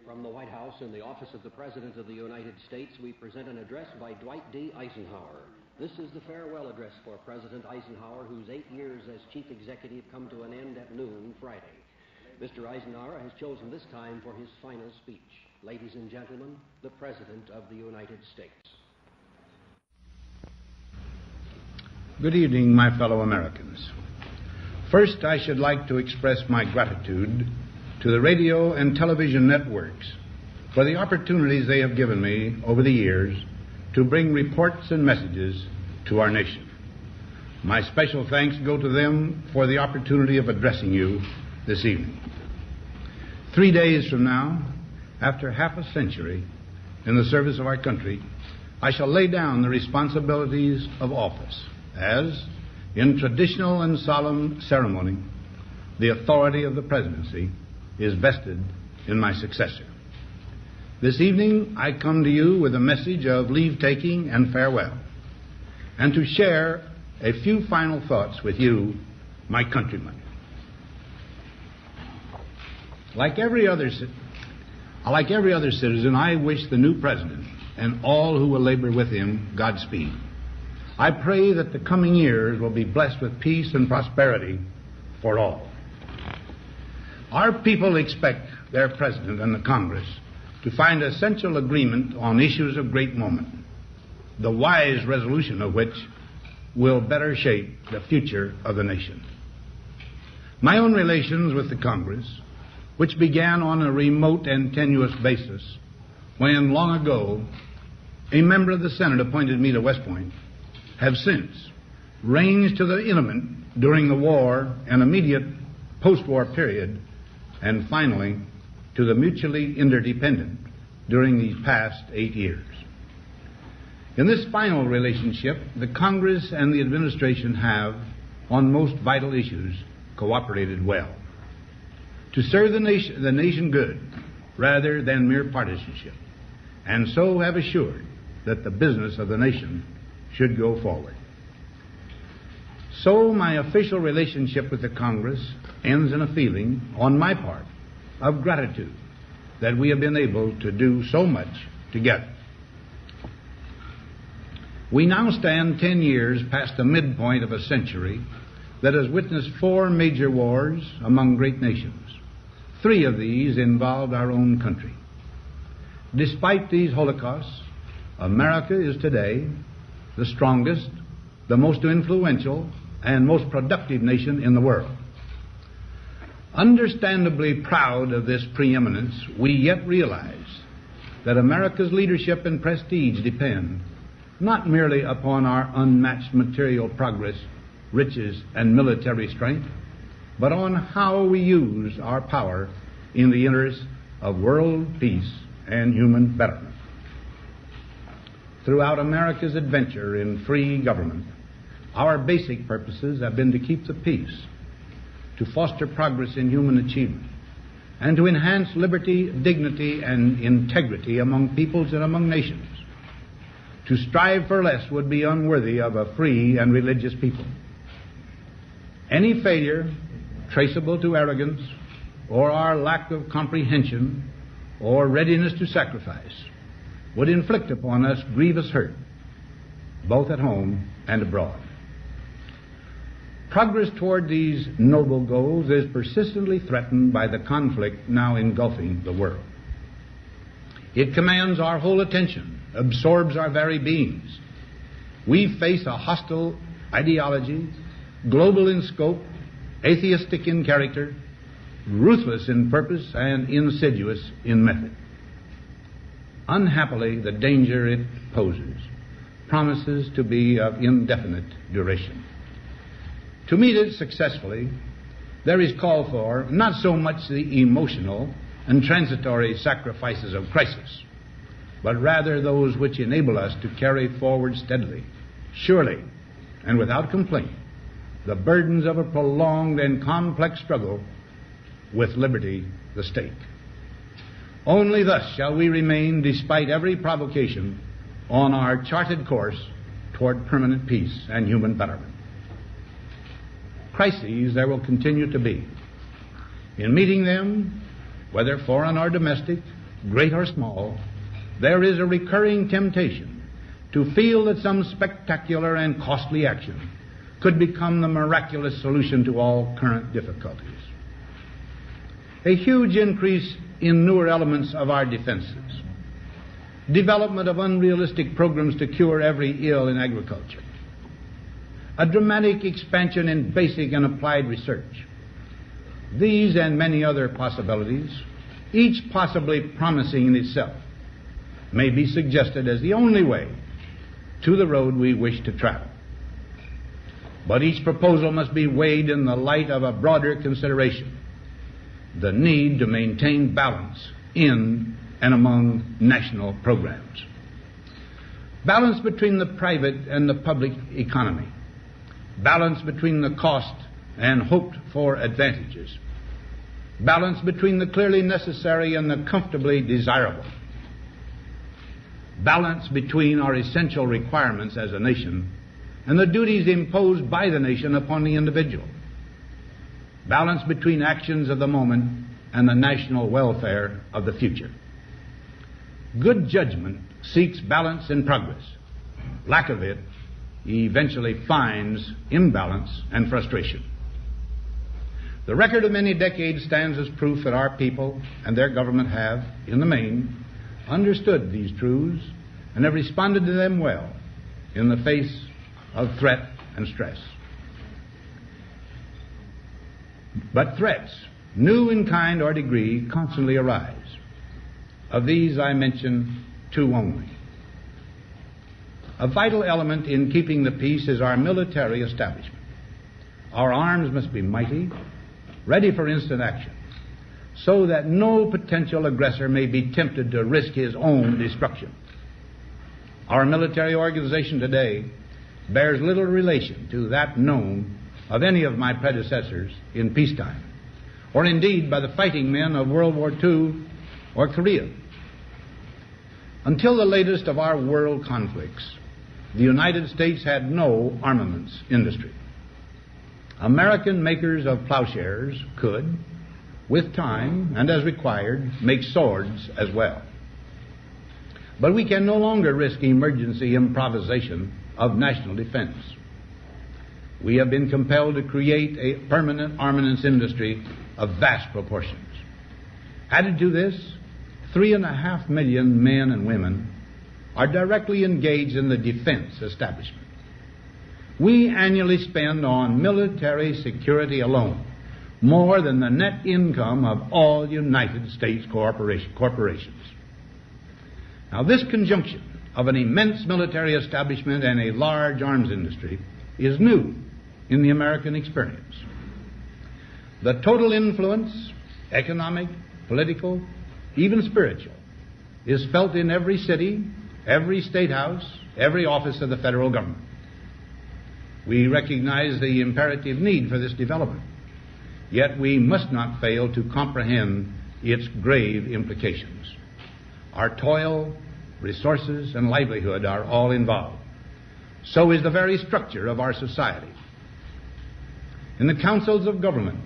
From the White House in the office of the President of the United States, we present an address by Dwight D. Eisenhower. This is the farewell address for President Eisenhower, whose 8 years as chief executive come to an end at noon Friday. Mr. Eisenhower has chosen this time for his final speech. Ladies and gentlemen, the President of the United States. Good evening, my fellow Americans. First, I should like to express my gratitude to the radio and television networks for the opportunities they have given me over the years to bring reports and messages to our nation. My special thanks go to them for the opportunity of addressing you this evening. 3 days from now, after half a century in the service of our country, I shall lay down the responsibilities of office as, in traditional and solemn ceremony, the authority of the presidency is vested in my successor. This evening, I come to you with a message of leave-taking and farewell, and to share a few final thoughts with you, my countrymen. Like every other citizen, I wish the new president and all who will labor with him Godspeed. I pray that the coming years will be blessed with peace and prosperity for all. Our people expect their president and the Congress to find essential agreement on issues of great moment, the wise resolution of which will better shape the future of the nation. My own relations with the Congress, which began on a remote and tenuous basis when, long ago, a member of the Senate appointed me to West Point, have since ranged to the intimate during the war and immediate post-war period, and finally to the mutually interdependent during these past 8 years. In this final relationship, the Congress and the administration have, on most vital issues, cooperated well to serve the nation good rather than mere partisanship, and so have assured that the business of the nation should go forward. So my official relationship with the Congress ends in a feeling, on my part, of gratitude that we have been able to do so much together. We now stand 10 years past the midpoint of a century that has witnessed 4 major wars among great nations. 3 of these involved our own country. Despite these holocausts, America is today the strongest, the most influential, and most productive nation in the world. Understandably proud of this preeminence, we yet realize that America's leadership and prestige depend not merely upon our unmatched material progress, riches, and military strength, but on how we use our power in the interest of world peace and human betterment. Throughout America's adventure in free government, our basic purposes have been to keep the peace, to foster progress in human achievement, and to enhance liberty, dignity, and integrity among peoples and among nations. To strive for less would be unworthy of a free and religious people. Any failure traceable to arrogance or our lack of comprehension or readiness to sacrifice would inflict upon us grievous hurt, both at home and abroad. Progress toward these noble goals is persistently threatened by the conflict now engulfing the world. It commands our whole attention, absorbs our very beings. We face a hostile ideology, global in scope, atheistic in character, ruthless in purpose, and insidious in method. Unhappily, the danger it poses promises to be of indefinite duration. To meet it successfully, there is call for not so much the emotional and transitory sacrifices of crisis, but rather those which enable us to carry forward steadily, surely, and without complaint, the burdens of a prolonged and complex struggle with liberty the stake. Only thus shall we remain, despite every provocation, on our charted course toward permanent peace and human betterment. Crises there will continue to be. In meeting them, whether foreign or domestic, great or small, there is a recurring temptation to feel that some spectacular and costly action could become the miraculous solution to all current difficulties. A huge increase in newer elements of our defenses, development of unrealistic programs to cure every ill in agriculture, a dramatic expansion in basic and applied research. These and many other possibilities, each possibly promising in itself, may be suggested as the only way to the road we wish to travel. But each proposal must be weighed in the light of a broader consideration, the need to maintain balance in and among national programs. Balance between the private and the public economy. Balance between the cost and hoped-for advantages. Balance between the clearly necessary and the comfortably desirable. Balance between our essential requirements as a nation and the duties imposed by the nation upon the individual. Balance between actions of the moment and the national welfare of the future. Good judgment seeks balance in progress. Lack of it eventually finds imbalance and frustration. The record of many decades stands as proof that our people and their government have, in the main, understood these truths and have responded to them well in the face of threat and stress. But threats, new in kind or degree, constantly arise. Of these I mention two only. A vital element in keeping the peace is our military establishment. Our arms must be mighty, ready for instant action, so that no potential aggressor may be tempted to risk his own destruction. Our military organization today bears little relation to that known of any of my predecessors in peacetime, or indeed by the fighting men of World War II or Korea. Until the latest of our world conflicts, the United States had no armaments industry. American makers of plowshares could, with time and as required, make swords as well. But we can no longer risk emergency improvisation of national defense. We have been compelled to create a permanent armaments industry of vast proportions. Added to this, 3.5 million men and women are directly engaged in the defense establishment. We annually spend on military security alone more than the net income of all United States corporations. Now, this conjunction of an immense military establishment and a large arms industry is new in the American experience. The total influence, economic, political, even spiritual, is felt in every city, every state house, every office of the federal government. We recognize the imperative need for this development, yet we must not fail to comprehend its grave implications. Our toil, resources, and livelihood are all involved. So is the very structure of our society. In the councils of government,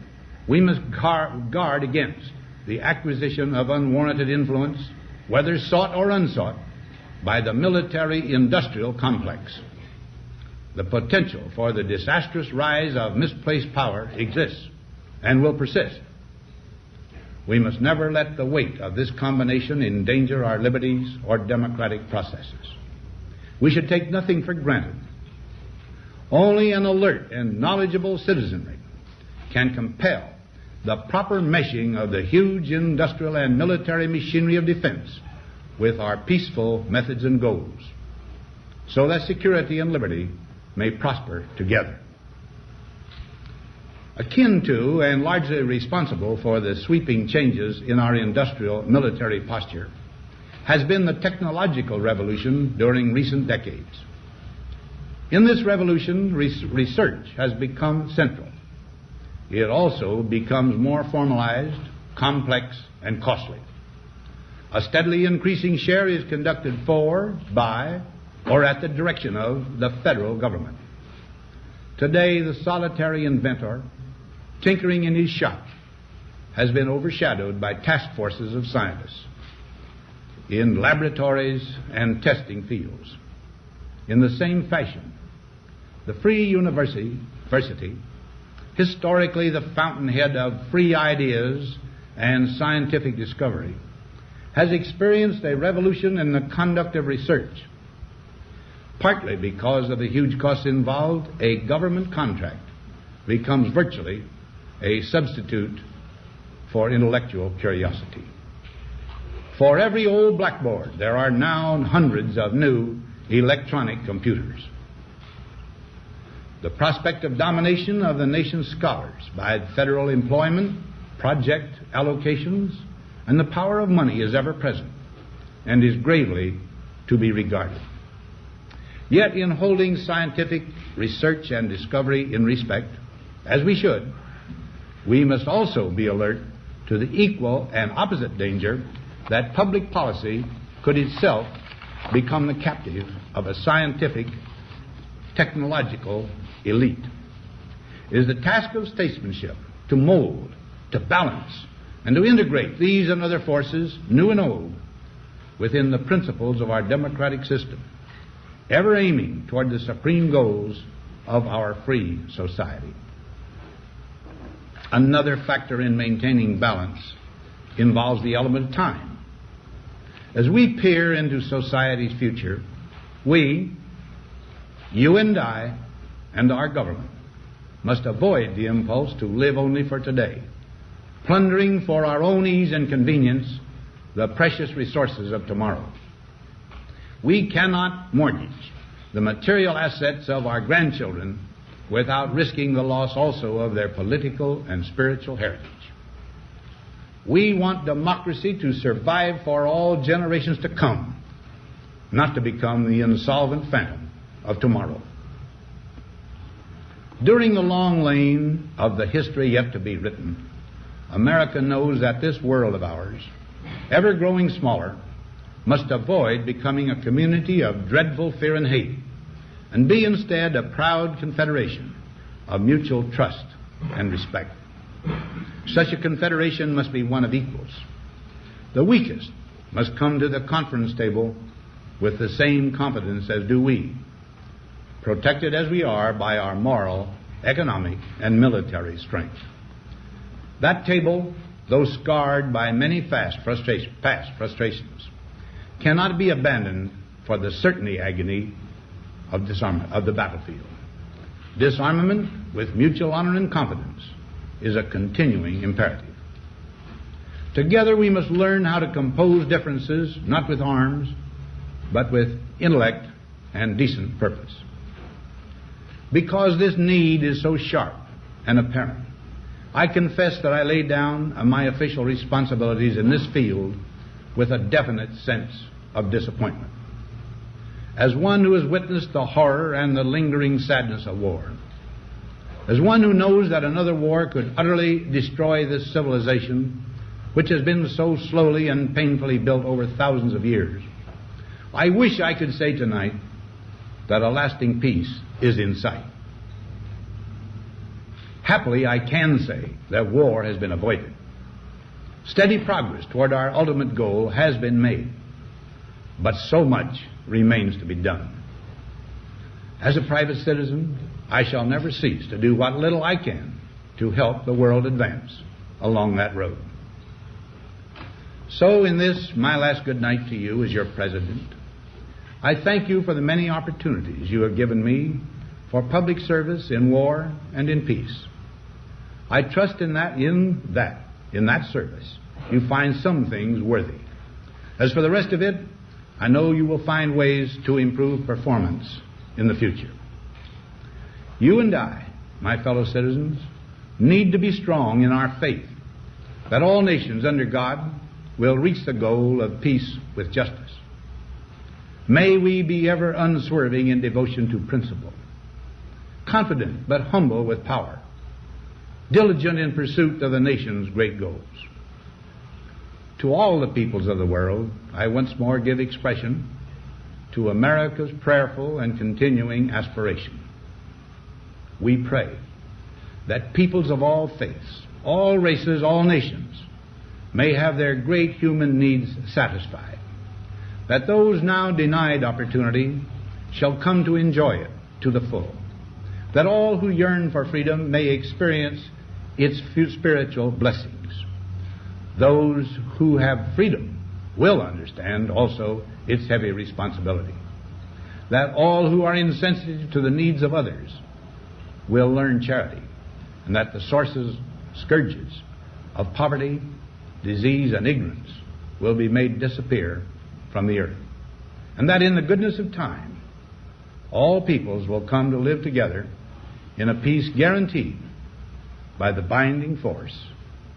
we must guard against the acquisition of unwarranted influence, whether sought or unsought, by the military-industrial complex. The potential for the disastrous rise of misplaced power exists and will persist. We must never let the weight of this combination endanger our liberties or democratic processes. We should take nothing for granted. Only an alert and knowledgeable citizenry can compel the proper meshing of the huge industrial and military machinery of defense with our peaceful methods and goals, so that security and liberty may prosper together. Akin to and largely responsible for the sweeping changes in our industrial military posture has been the technological revolution during recent decades. In this revolution, research has become central. It also becomes more formalized, complex, and costly. A steadily increasing share is conducted for, by, or at the direction of the federal government. Today, the solitary inventor, tinkering in his shop, has been overshadowed by task forces of scientists. in laboratories and testing fields. In the same fashion, the free university, historically the fountainhead of free ideas and scientific discovery, has experienced a revolution in the conduct of research. Partly because of the huge costs involved, a government contract becomes virtually a substitute for intellectual curiosity. For every old blackboard, there are now hundreds of new electronic computers. The prospect of domination of the nation's scholars by federal employment, project allocations, and the power of money is ever present and is gravely to be regarded. Yet in holding scientific research and discovery in respect, as we should, we must also be alert to the equal and opposite danger that public policy could itself become the captive of a scientific, technological elite. It is the task of statesmanship to mold, to balance, and to integrate these and other forces, new and old, within the principles of our democratic system, ever aiming toward the supreme goals of our free society. Another factor in maintaining balance involves the element of time. As we peer into society's future, we, you and I, and our government must avoid the impulse to live only for today, plundering for our own ease and convenience the precious resources of tomorrow. We cannot mortgage the material assets of our grandchildren without risking the loss also of their political and spiritual heritage. We want democracy to survive for all generations to come, not to become the insolvent phantom of tomorrow. During the long lane of the history yet to be written, America knows that this world of ours, ever growing smaller, must avoid becoming a community of dreadful fear and hate, and be instead a proud confederation of mutual trust and respect. Such a confederation must be one of equals. The weakest must come to the conference table with the same confidence as do we, protected as we are by our moral, economic, and military strength. That table, though scarred by many past frustrations, cannot be abandoned for the certainty agony of disarmament of the battlefield. Disarmament with mutual honor and confidence is a continuing imperative. Together we must learn how to compose differences, not with arms, but with intellect and decent purpose. Because this need is so sharp and apparent, I confess that I lay down my official responsibilities in this field with a definite sense of disappointment. As one who has witnessed the horror and the lingering sadness of war, as one who knows that another war could utterly destroy this civilization which has been so slowly and painfully built over thousands of years, I wish I could say tonight that a lasting peace is in sight. Happily, I can say that war has been avoided. Steady progress toward our ultimate goal has been made, but so much remains to be done. As a private citizen, I shall never cease to do what little I can to help the world advance along that road. So in this, my last good night to you as your president, I thank you for the many opportunities you have given me for public service in war and in peace. I trust in that service, you find some things worthy. As for the rest of it, I know you will find ways to improve performance in the future. You and I, my fellow citizens, need to be strong in our faith that all nations under God will reach the goal of peace with justice. May we be ever unswerving in devotion to principle, confident but humble with power, diligent in pursuit of the nation's great goals. To all the peoples of the world, I once more give expression to America's prayerful and continuing aspiration. We pray that peoples of all faiths, all races, all nations may have their great human needs satisfied, that those now denied opportunity shall come to enjoy it to the full, that all who yearn for freedom may experience its spiritual blessings. Those who have freedom will understand also its heavy responsibility, that all who are insensitive to the needs of others will learn charity, and that the sources, scourges of poverty, disease, and ignorance will be made disappear from the earth, and that in the goodness of time all peoples will come to live together in a peace guaranteed by the binding force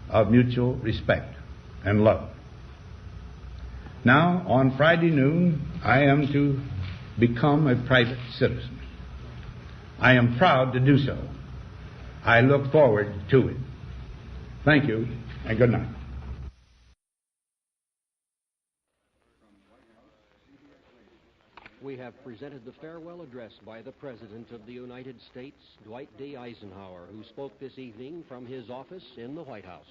of mutual respect and love. Now, on Friday noon, I am to become a private citizen. I am proud to do so. I look forward to it. Thank you, and good night. We have presented the farewell address by the President of the United States, Dwight D. Eisenhower, who spoke this evening from his office in the White House.